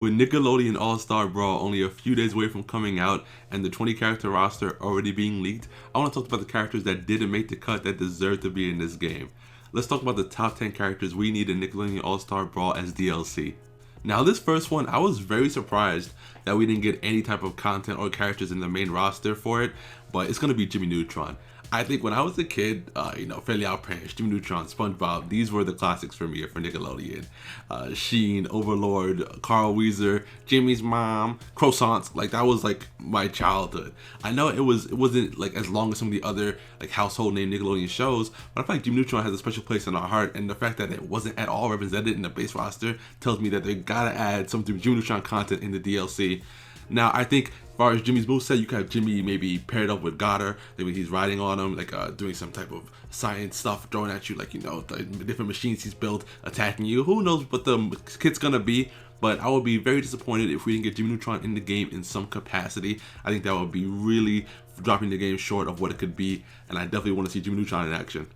With Nickelodeon All-Star Brawl only a few days away from coming out and the 20 character roster already being leaked, I want to talk about the characters that didn't make the cut that deserve to be in this game. Let's talk about the top 10 characters we need in Nickelodeon All-Star Brawl as DLC. Now this first one, I was very surprised that we didn't get any type of content or characters in the main roster for it, but it's going to be Jimmy Neutron. I think when I was a kid, Fairly Odd Parents, Jimmy Neutron, SpongeBob, these were the classics for me for Nickelodeon. Sheen, Overlord, Carl Weezer, Jimmy's Mom, Croissants, like that was like my childhood. I know it wasn't like as long as some of the other like household name Nickelodeon shows, but I feel like Jimmy Neutron has a special place in our heart, and the fact that it wasn't at all represented in the base roster tells me that they gotta add some Jimmy Neutron content in the DLC. Now, I think as far as Jimmy's moveset, you could have Jimmy maybe paired up with Goddard. Maybe he's riding on him, like doing some type of science stuff, throwing at you, like, the different machines he's built, attacking you. Who knows what the kit's gonna be, but I would be very disappointed if we didn't get Jimmy Neutron in the game in some capacity. I think that would be really dropping the game short of what it could be, and I definitely want to see Jimmy Neutron in action.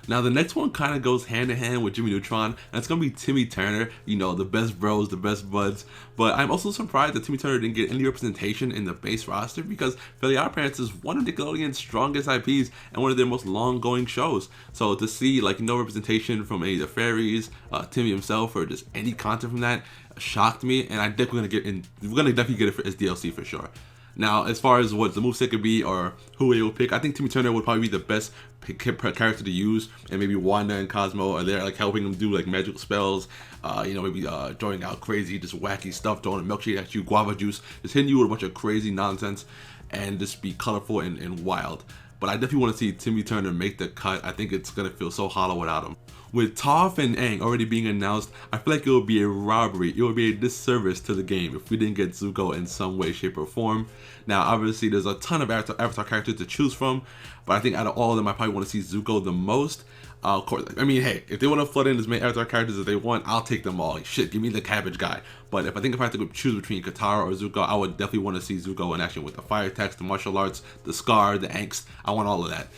Now the next one kind of goes hand in hand with Jimmy Neutron, and it's going to be Timmy Turner, the best bros, the best buds. But I'm also surprised that Timmy Turner didn't get any representation in the base roster because Fairly Odd Parents is one of Nickelodeon's strongest IPs and one of their most long-going shows. So to see no representation from any of the fairies, Timmy himself, or just any content from that shocked me, and we're going to definitely get it as DLC for sure. Now, as far as what the moveset could be or who they will pick, I think Timmy Turner would probably be the best character to use, and maybe Wanda and Cosmo are there helping him do magical spells, maybe throwing out crazy, just wacky stuff, throwing a milkshake at you, guava juice, just hitting you with a bunch of crazy nonsense, and just be colorful and wild. But I definitely want to see Timmy Turner make the cut. I think it's going to feel so hollow without him. With Toph and Aang already being announced, I feel like it would be a robbery, it would be a disservice to the game if we didn't get Zuko in some way, shape, or form. Now, obviously, there's a ton of Avatar characters to choose from, but I think out of all of them, I probably want to see Zuko the most. Of course, hey, if they want to flood in as many Avatar characters as they want, I'll take them all. Shit, give me the cabbage guy. But if I have to choose between Katara or Zuko, I would definitely want to see Zuko in action with the fire attacks, the martial arts, the scar, the angst. I want all of that.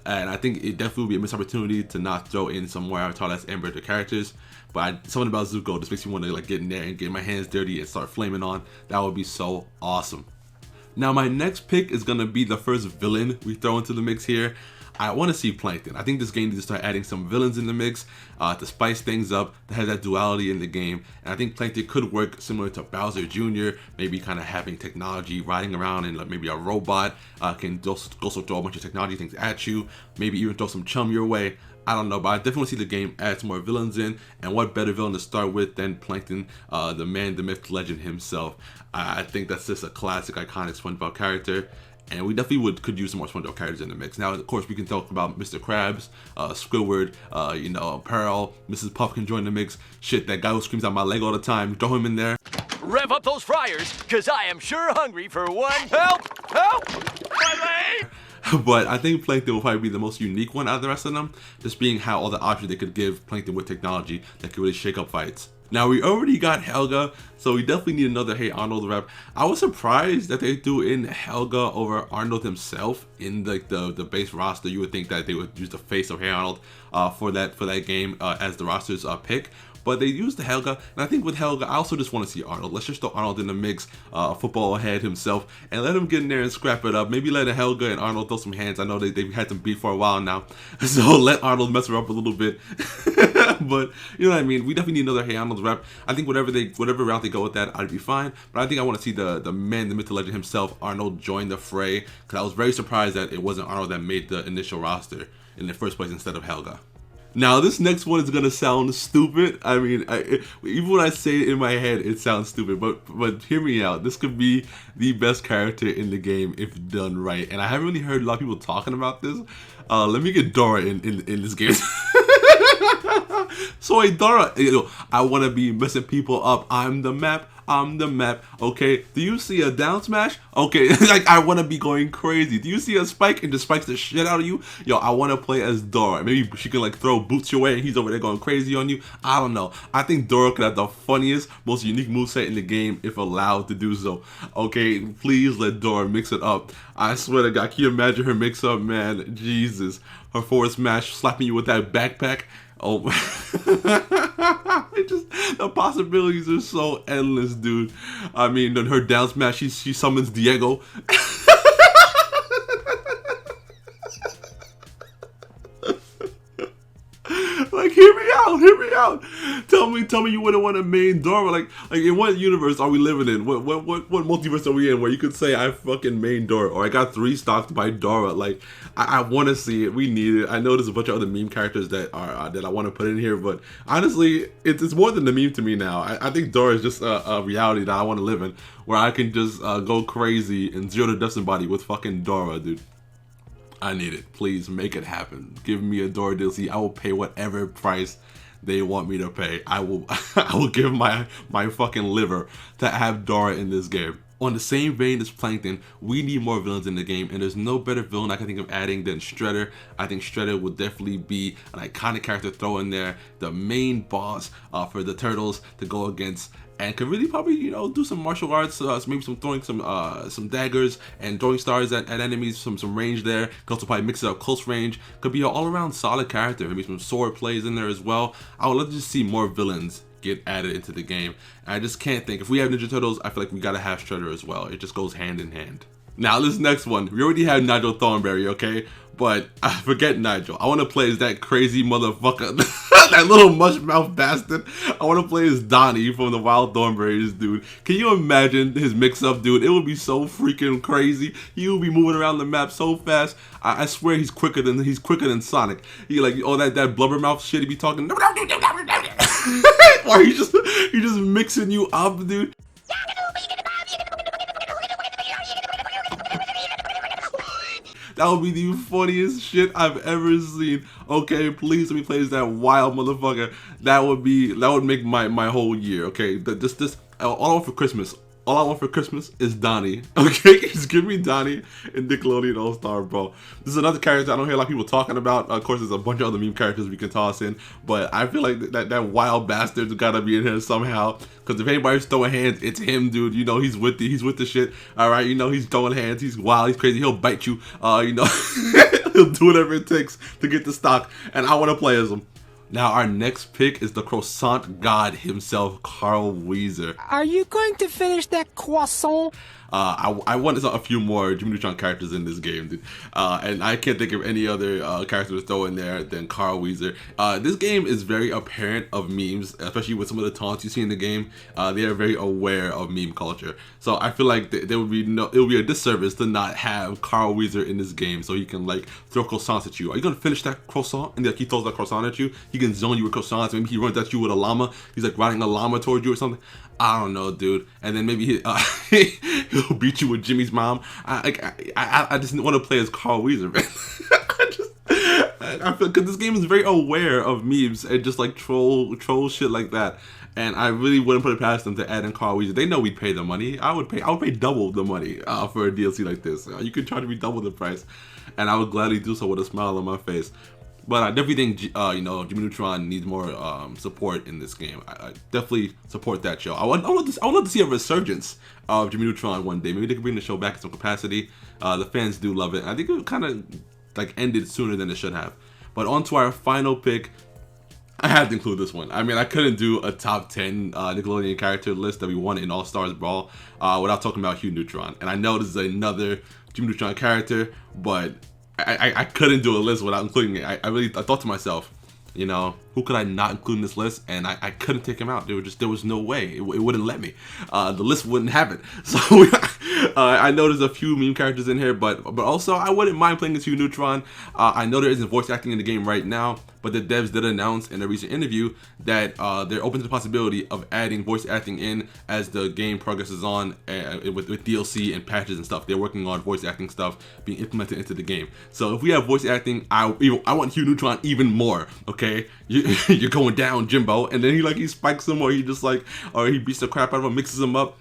And I think it definitely would be a missed opportunity to not throw in some more Avatar that's Amber the characters. But something about Zuko just makes me want to get in there and get my hands dirty and start flaming on. That would be so awesome. Now my next pick is going to be the first villain we throw into the mix here. I want to see Plankton. I think this game needs to start adding some villains in the mix to spice things up, to have that duality in the game. And I think Plankton could work similar to Bowser Jr., maybe kind of having technology, riding around in maybe a robot, can also throw a bunch of technology things at you, maybe even throw some chum your way. I don't know, but I definitely see the game add some more villains in, and what better villain to start with than Plankton, the man, the myth, legend himself. I think that's just a classic, iconic SpongeBob character. And we definitely could use some more SpongeBob characters in the mix. Now, of course, we can talk about Mr. Krabs, Squidward, Pearl, Mrs. Puff can join the mix. Shit, that guy who screams out my leg all the time, throw him in there. Rev up those fryers, cause I am sure hungry for one. Help! Help! My leg! But I think Plankton will probably be the most unique one out of the rest of them, just being how all the options they could give Plankton with technology that could really shake up fights. Now, we already got Helga, so we definitely need another Hey Arnold rep. I was surprised that they threw in Helga over Arnold himself in the base roster. You would think that they would use the face of Hey Arnold for that game as the roster's pick. But they used the Helga, and I think with Helga, I also just want to see Arnold. Let's just throw Arnold in the mix, football head himself, and let him get in there and scrap it up. Maybe let Helga and Arnold throw some hands. I know they've had some beef for a while now, so let Arnold mess her up a little bit. But you know what I mean? We definitely need another Hey Arnold rep. I think whatever route they go with that, I'd be fine. But I think I want to see the man, the myth, the legend himself, Arnold, join the fray, because I was very surprised that it wasn't Arnold that made the initial roster in the first place instead of Helga. Now, this next one is going to sound stupid. I mean, even when I say it in my head, it sounds stupid. But hear me out. This could be the best character in the game if done right. And I haven't really heard a lot of people talking about this. Let me get Dora in this game. So, hey, Dora, I want to be messing people up. I'm the map. Okay, do you see a down smash? Okay, I want to be going crazy. Do you see a spike and just spikes the shit out of you? Yo, I want to play as Dora. Maybe she can throw boots your way and he's over there going crazy on you. I don't know. I think Dora could have the funniest, most unique moveset in the game if allowed to do so. Okay, please let Dora mix it up. I swear to God, can you imagine her mix up, man? Jesus. Her forward smash slapping you with that backpack. Oh. The possibilities are so endless, dude. I mean, her down smash, she summons Diego. Like, hear me out. Tell me you wouldn't want to main Dora. Like in what universe are we living in? What multiverse are we in where you could say I fucking main Dora or I got 3 stocked by Dora? Like, I want to see it. We need it. I know there's a bunch of other meme characters that are that I want to put in here, but honestly, it's more than the meme to me now. I think Dora is just a reality that I want to live in, where I can just go crazy and zero to death somebody with fucking Dora, dude. I need it. Please make it happen. Give me a Dora DLC. I will pay whatever price they want me to pay. I will give my fucking liver to have Dora in this game. On the same vein as Plankton, we need more villains in the game, and there's no better villain I can think of adding than Shredder. I think Shredder will definitely be an iconic character to throw in there, the main boss for the Turtles to go against, and could really probably, you know, do some martial arts, so maybe some throwing some daggers and throwing stars at enemies, some range there. Could also probably mix it up close range. Could be an all-around solid character. Maybe some sword plays in there as well. I would love to just see more villains get added into the game. And I just can't think. If we have Ninja Turtles, I feel like we gotta have Shredder as well. It just goes hand in hand. Now this next one, we already have Nigel Thornberry, okay? But forget Nigel. I want to play as that crazy motherfucker, that little mushmouth bastard. I want to play as Donnie from the Wild Thornberrys, dude. Can you imagine his mix-up, dude? It would be so freaking crazy. He would be moving around the map so fast. I swear he's quicker than Sonic. He like all that blubbermouth shit he be talking. Why he just mixing you up, dude. That would be the funniest shit I've ever seen. Okay, please let me play as that wild motherfucker. That would make my whole year. Okay, this all I want for Christmas. All I want for Christmas is Donnie. Okay, just give me Donnie and Nickelodeon All-Star Brawl. This is another character I don't hear a lot of people talking about. Of course, there's a bunch of other meme characters we can toss in, but I feel like that wild bastard's gotta be in here somehow. Because if anybody's throwing hands, it's him, dude. You know, he's with the shit. All right, you know, he's throwing hands. He's wild. He's crazy. He'll bite you. You know, he'll do whatever it takes to get the stock, and I want to play as him. Now, our next pick is the croissant god himself, Karl Weezer. Are you going to finish that croissant? I wanted a few more Jimmy Neutron characters in this game, dude. And I can't think of any other characters to throw in there than Karl Weezer. This game is very apparent of memes, especially with some of the taunts you see in the game. They are very aware of meme culture. So I feel like it would be a disservice to not have Karl Weezer in this game, so he can like throw croissants at you. Are you gonna finish that croissant? And like he throws that croissant at you, he can zone you with croissants. Maybe he runs at you with a llama. He's like riding a llama towards you or something. I don't know, dude. And then maybe he'll beat you with Jimmy's mom. I just want to play as Karl Weezer, man. I feel because this game is very aware of memes and just like troll shit like that. And I really wouldn't put it past them to add in Karl Weezer. They know we'd pay the money. I would pay double the money for a DLC like this. You could charge me double the price, and I would gladly do so with a smile on my face. But I definitely think, you know, Jimmy Neutron needs more support in this game. I definitely support that show. I would love to see a resurgence of Jimmy Neutron one day. Maybe they could bring the show back in some capacity. The fans do love it. I think it kind of like ended sooner than it should have. But on to our final pick. I had to include this one. I mean, I couldn't do a top 10 Nickelodeon character list that we won in All Stars Brawl without talking about Hugh Neutron. And I know this is another Jimmy Neutron character, but I couldn't do a list without including it. I thought to myself, you know, who could I not include in this list? And I couldn't take him out. There was no way. It wouldn't let me. The list wouldn't have it. So I know there's a few meme characters in here, but also I wouldn't mind playing as Hugh Neutron. I know there isn't voice acting in the game right now, but the devs did announce in a recent interview that they're open to the possibility of adding voice acting in as the game progresses on with DLC and patches and stuff. They're working on voice acting stuff being implemented into the game. So if we have voice acting, I want Hugh Neutron even more. Okay, you're going down, Jimbo, and then he spikes him, or he beats the crap out of him, mixes him up.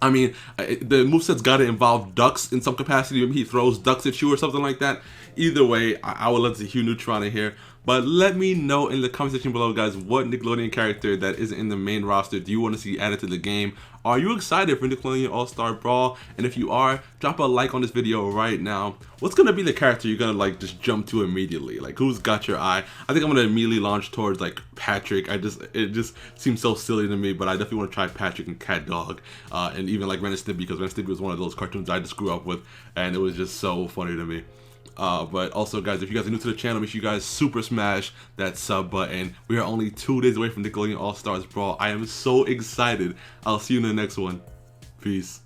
I mean, the moveset's got to involve ducks in some capacity. Maybe he throws ducks at you or something like that. Either way, I would love to see Hugh Neutron in here. But let me know in the comment section below, guys, what Nickelodeon character that isn't in the main roster do you want to see added to the game? Are you excited for Nickelodeon All-Star Brawl? And if you are, drop a like on this video right now. What's gonna be the character you're gonna like just jump to immediately? Like, who's got your eye? I think I'm gonna immediately launch towards like Patrick. It just seems so silly to me, but I definitely want to try Patrick and Cat Dog, and even like Ren and Stimpy, because Ren and Stimpy was one of those cartoons I just grew up with, and it was just so funny to me. But also, guys, if you guys are new to the channel, make sure you guys super smash that sub button. We are only 2 days away from Nickelodeon All-Stars Brawl. I am so excited. I'll see you in the next one. Peace.